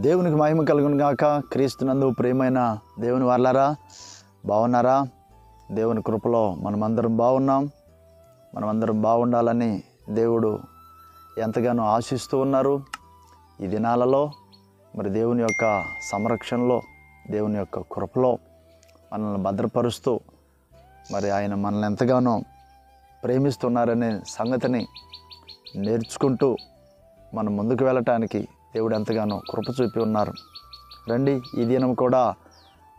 దేవునికి మహిమ కలుగును గాక. క్రీస్తునందు ప్రియమైన దేవుని వాళ్ళారా, బాగున్నారా? దేవుని కృపలో మనమందరం బాగున్నాం. మనమందరం బాగుండాలని దేవుడు ఎంతగానో ఆశిస్తూ ఉన్నారు. ఈ దినాలలో మరి దేవుని యొక్క సంరక్షణలో, దేవుని యొక్క కృపలో మనల్ని భద్రపరుస్తూ మరి ఆయన మనల్ని ఎంతగానో ప్రేమిస్తున్నారనే సంగతిని నేర్చుకుంటూ మనం ముందుకు వెళ్ళటానికి దేవుడు ఎంతగానో కృప చూపి ఉన్నారు. రండి, ఈ దినం కూడా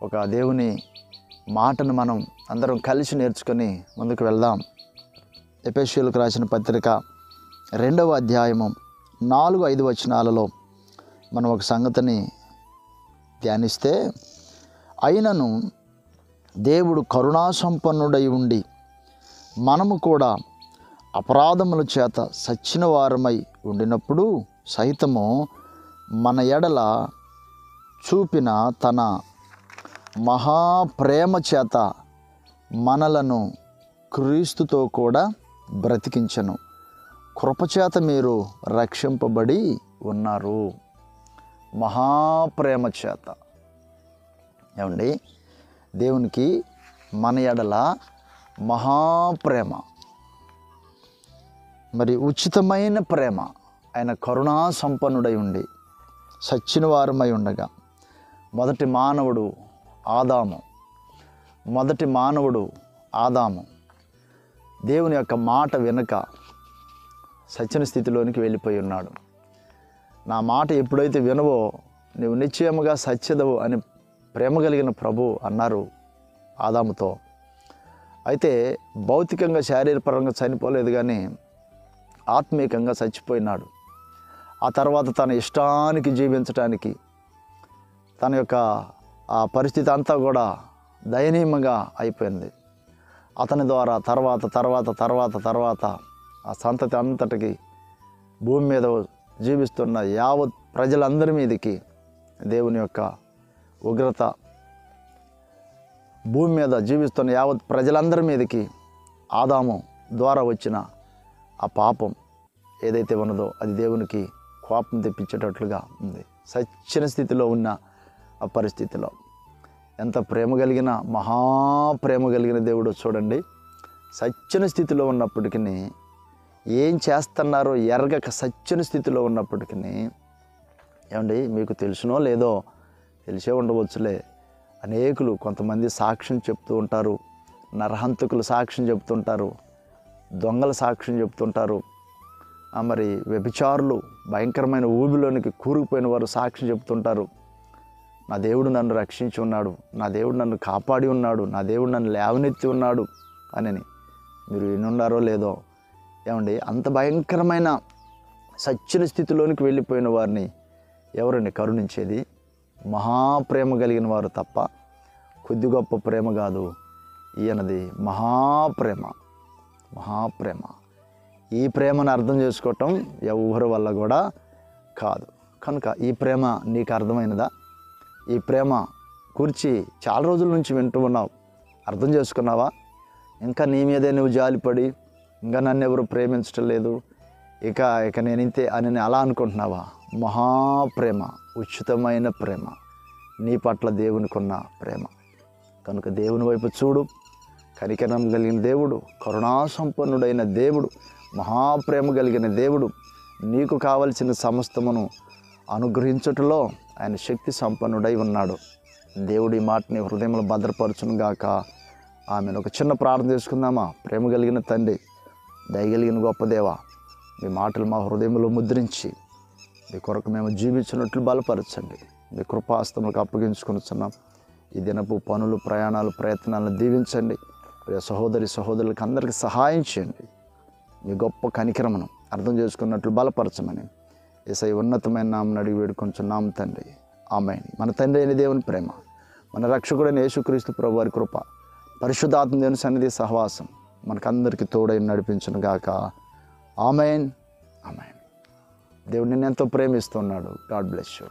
ఒక దేవుని మాటను మనం అందరం కలిసి నేర్చుకొని ముందుకు వెళ్దాం. ఎఫెసీయులకు రాసిన పత్రిక 2వ అధ్యాయము 4-5 వచనాలలో మనం ఒక సంగతిని ధ్యానిస్తే, అయినను దేవుడు కరుణాసంపన్నుడై ఉండి మనము కూడా అపరాధముల చేత సచ్చిన వారమై ఉండినప్పుడు సైతము మన ఎడల చూపిన తన మహాప్రేమ చేత మనలను క్రీస్తుతో కూడా బ్రతికించెను. కృపచేత మీరు రక్షింపబడి ఉన్నారు. మహాప్రేమ చేత. ఏమండి, దేవునికి మన ఎడల మహాప్రేమ, మరి ఉచితమైన ప్రేమ. ఆయన కరుణా సంపన్నుడై ఉండి సచ్చిన వారమై ఉండగా, మొదటి మానవుడు ఆదాము దేవుని యొక్క మాట వినక సచ్చిన స్థితిలోనికి వెళ్ళిపోయి ఉన్నాడు. నా మాట ఎప్పుడైతే వినవో నువ్వు నిశ్చయముగా సత్యదవు అని ప్రేమ కలిగిన ప్రభు అన్నారు ఆదాముతో. అయితే భౌతికంగా శారీరపరంగా చనిపోలేదు, కానీ ఆత్మీయంగా చచ్చిపోయినాడు. ఆ తర్వాత తన ఇష్టానికి జీవించటానికి తన యొక్క ఆ పరిస్థితి అంతా కూడా దయనీయంగా అయిపోయింది. అతని ద్వారా తర్వాత ఆ సంతతి అంతటికి భూమి మీద జీవిస్తున్న యావత్ ప్రజలందరి మీదకి దేవుని యొక్క ఉగ్రత, భూమి మీద జీవిస్తున్న యావత్ ప్రజలందరి మీదకి ఆదాము ద్వారా వచ్చిన ఆ పాపం ఏదైతే ఉన్నదో అది దేవునికి కోపం తెప్పించేటట్లుగా ఉంది. సచ్చిన స్థితిలో ఉన్న ఆ పరిస్థితిలో ఎంత ప్రేమ కలిగిన, మహాప్రేమ కలిగిన దేవుడు చూడండి. సచ్చిన స్థితిలో ఉన్నప్పటికీ, ఏం చేస్తున్నారో ఎరగక సచ్చిన స్థితిలో ఉన్నప్పటికీ, ఏమండి మీకు తెలుసునో లేదో, తెలిసే ఉండవచ్చులే, అనేకులు కొంతమంది సాక్ష్యం చెప్తూ ఉంటారు. నరహంతకులు సాక్ష్యం చెప్తుంటారు, దొంగల సాక్ష్యం చెప్తుంటారు, మరి వ్యభిచారులు భయంకరమైన ఊబిలోనికి కూరుకుపోయిన వారు సాక్ష్యం చెప్తుంటారు. నా దేవుడు నన్ను రక్షించి ఉన్నాడు, నా దేవుడు నన్ను కాపాడి ఉన్నాడు, నా దేవుడు నన్ను లేవనెత్తి ఉన్నాడు అని మీరు వినున్నారో లేదో. ఏమండి, అంత భయంకరమైన సచ్చిన స్థితిలోనికి వెళ్ళిపోయిన వారిని ఎవరిని కరుణించేది? మహాప్రేమ కలిగిన వారు తప్ప కొద్ది గొప్ప ప్రేమ కాదు. ఈయనది మహాప్రేమ. ఈ ప్రేమను అర్థం చేసుకోవటం ఎవరి వల్ల కూడా కాదు. కనుక ఈ ప్రేమ నీకు అర్థమైనదా? ఈ ప్రేమ గురించి చాలా రోజుల నుంచి వింటూ ఉన్నావు, అర్థం చేసుకున్నావా? ఇంకా నీ మీదే నువ్వు జాలిపడి ఇంకా నన్ను ఎవరు ప్రేమించటం లేదు, ఇక నేను ఇంతే అని అలా అనుకుంటున్నావా? మహాప్రేమ, ఉచితమైన ప్రేమ, నీ పట్ల దేవునికి ఉన్న ప్రేమ. కనుక దేవుని వైపు చూడు. కనికరం కలిగిన దేవుడు, కరుణాసంపన్నుడైన దేవుడు, మహాప్రేమ కలిగిన దేవుడు నీకు కావలసిన సమస్తమును అనుగ్రహించుటలో ఆయన శక్తి సంపన్నుడై ఉన్నాడు. దేవుడి మాటని హృదయంలో భద్రపరచును గాక. ఆమెను ఒక చిన్న ప్రార్థన చేసుకుందామా? ప్రేమ కలిగిన తండ్రి, దయగలిగిన గొప్ప దేవ, మీ మాటలు మా హృదయంలో ముద్రించి మీ కొరకు మేము జీవించినట్లు బలపరచండి. మీ కృపాస్తములకు అప్పగించుకొనిచున్నాం. ఈ దినపు పనులు, ప్రయాణాలు, ప్రయత్నాలను దీవించండి. సహోదరులకు అందరికీ సహాయం చేయండి. మీ గొప్ప కనికరమును అర్థం చేసుకున్నట్లు బలపరచమని యేసయ్య ఉన్నతమైన నామమున అడిగి వేడుకొంచున్నాం తండ్రి. ఆమేన్. మన తండ్రి అయిన దేవుని ప్రేమ, మన రక్షకుడైన యేసుక్రీస్తు ప్రభువారి కృప, పరిశుద్ధాత్మ దేవుని సన్నిధి సహవాసం మనకందరికీ తోడై నడిపించును గాక. ఆమేన్. దేవుడు నిన్ను ఎంతో ప్రేమిస్తున్నాడు. God bless you.